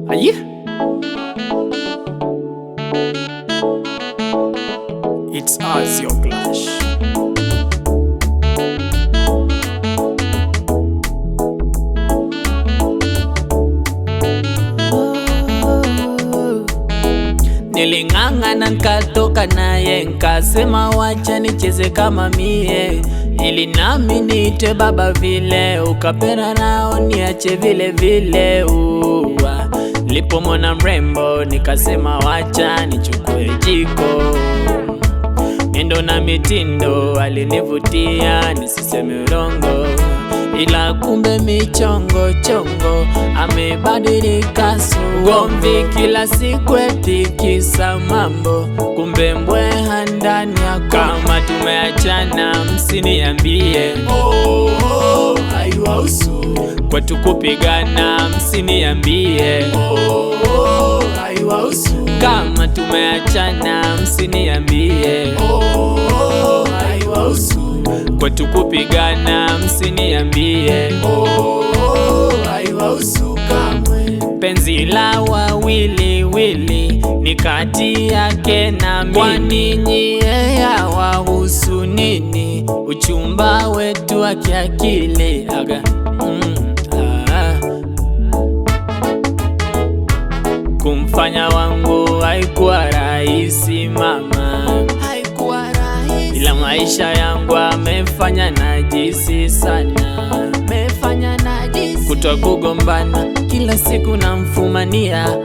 Aye. It's us, your clash. Niling'ang'ana nikatoka naye, nkasema wacha nicheze kama mie, ili nami niite baba vile, ukapenda nao niache vile vile. Nilipomwona mrembo nikasema wacha nichukue jiko, miendo na mitindo alinivutia, nisiseme urongo, ila kumbe michongo chongo amebadilika. Ugomvi kila siku eti kisa mambo, kumbe mbweha ndani ya kama tumeachana msiniambie. Haiwahusu kwetu kupigana, msiniambie. Haiwahusu kama tumeachana, msiniambie. Haiwahusu kwetu kupigana, msiniambie. Haiwahusu kamwe. Penzi la wawili wili ni kati yake na mimi, kwani nyie yawahusu nini? Uchumba wetu wa kiakili aga kumfanya wangu haikuwa rahisi mama, haikuwa rahisi, ila maisha yangu amefanya najisi sana, amefanya najisi. Kutwa kugombana kila siku namfumania,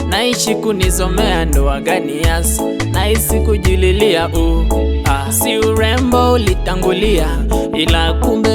naishi kunizomea ndoa gani yasi, nahisi kujililia si urembo ulitangulia, ila kumbe